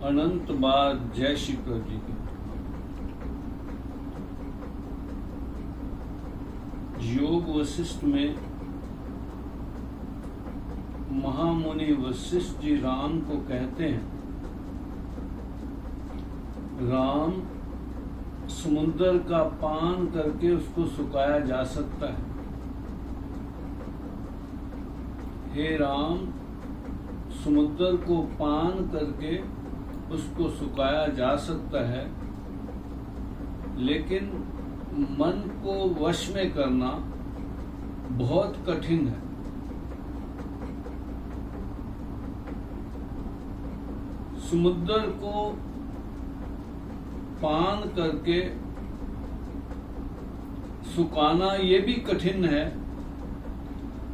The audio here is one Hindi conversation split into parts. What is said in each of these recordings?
अनंत बार जय श्री प्रभु जी की। योग वशिष्ठ में महामुनि वशिष्ठ जी राम को कहते हैं, राम, समुद्र का पान करके उसको सुखाया जा सकता है। हे राम, समुद्र को पान करके उसको सुखाया जा सकता है, लेकिन मन को वश में करना बहुत कठिन है। समुद्र को पान करके सुखाना ये भी कठिन है,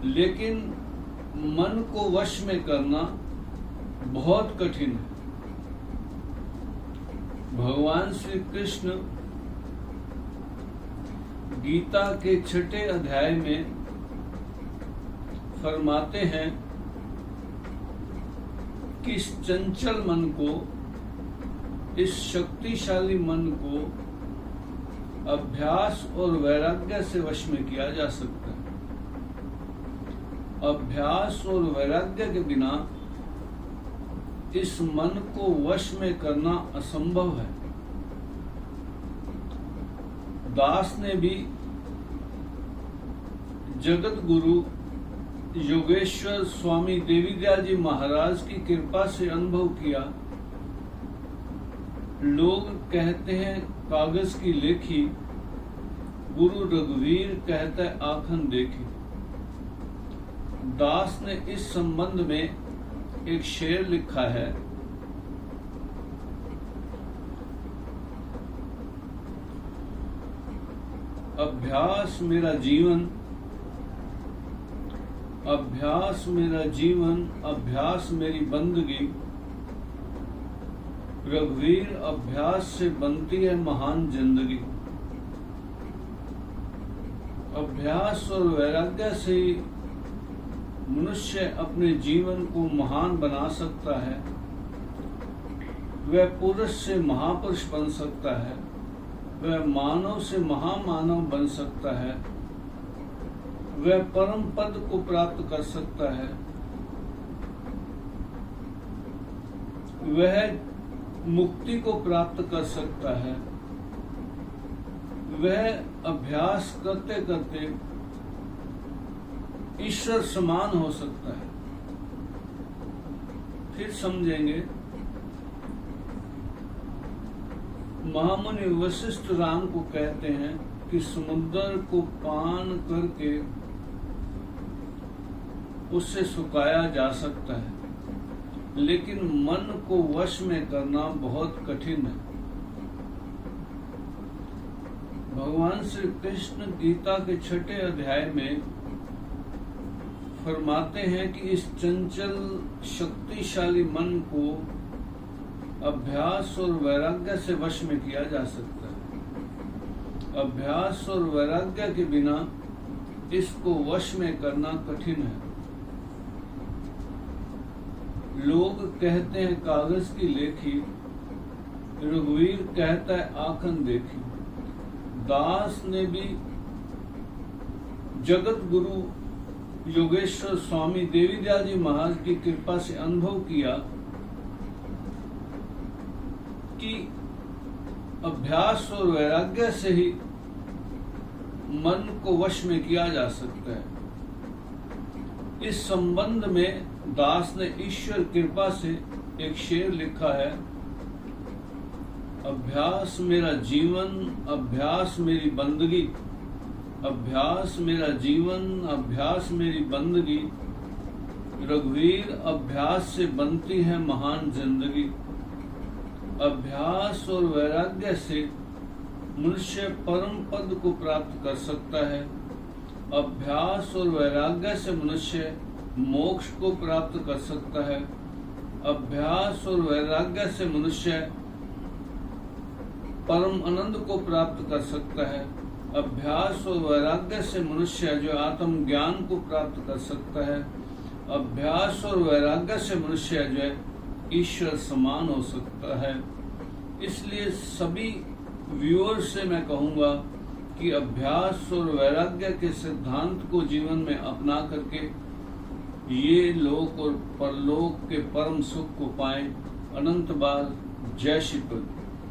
लेकिन मन को वश में करना बहुत कठिन है। भगवान श्री कृष्ण गीता के 6 अध्याय में फरमाते हैं कि इस चंचल मन को, इस शक्तिशाली मन को अभ्यास और वैराग्य से वश में किया जा सकता है। अभ्यास और वैराग्य के बिना इस मन को वश में करना असंभव है। दास ने भी जगत गुरु योगेश्वर स्वामी देवीदयाल जी महाराज की कृपा से अनुभव किया। लोग कहते हैं कागज की लेखी, गुरु रघुवीर कहता है आँखन देखी। दास ने इस संबंध में एक शेर लिखा है, अभ्यास मेरा जीवन, अभ्यास मेरा जीवन, अभ्यास मेरी बंदगी। रघुवीर, अभ्यास से बनती है महान जिंदगी। अभ्यास और वैराग्य से मनुष्य अपने जीवन को महान बना सकता है। वह पुरुष से महापुरुष बन सकता है, वह मानव से महामानव बन सकता है, वह परम पद को प्राप्त कर सकता है, वह मुक्ति को प्राप्त कर सकता है, वह अभ्यास करते करते ईश्वर समान हो सकता है। फिर समझेंगे, महामुनि वशिष्ठ राम को कहते हैं कि समुद्र को पान करके उससे सुखाया जा सकता है, लेकिन मन को वश में करना बहुत कठिन है। भगवान श्री कृष्ण गीता के 6 अध्याय में फरमाते हैं कि इस चंचल शक्तिशाली मन को अभ्यास और वैराग्य से वश में किया जा सकता है। अभ्यास और वैराग्य के बिना इसको वश में करना कठिन है। लोग कहते हैं कागज की लेखी, रघुवीर कहता है आँखन देखी। दास ने भी जगत गुरु योगेश्वर स्वामी देवीदयाल जी महाराज की कृपा से अनुभव किया कि अभ्यास और वैराग्य से ही मन को वश में किया जा सकता है। इस संबंध में दास ने ईश्वर कृपा से एक शेर लिखा है, अभ्यास मेरा जीवन, अभ्यास मेरी बंदगी। अभ्यास मेरा जीवन, अभ्यास मेरी बंदगी। रघुवीर, अभ्यास से बनती है महान जिंदगी। अभ्यास और वैराग्य से मनुष्य परम पद को प्राप्त कर सकता है। अभ्यास और वैराग्य से मनुष्य मोक्ष को प्राप्त कर सकता है। अभ्यास और वैराग्य से मनुष्य परम आनंद को प्राप्त कर सकता है। अभ्यास और वैराग्य से मनुष्य जो आत्म ज्ञान को प्राप्त कर सकता है। अभ्यास और वैराग्य से मनुष्य जो है ईश्वर समान हो सकता है। इसलिए सभी व्यूअर्स से मैं कहूँगा कि अभ्यास और वैराग्य के सिद्धांत को जीवन में अपना करके ये लोक और परलोक के परम सुख को पाएं। अनंत बार जय श्री कृष्ण।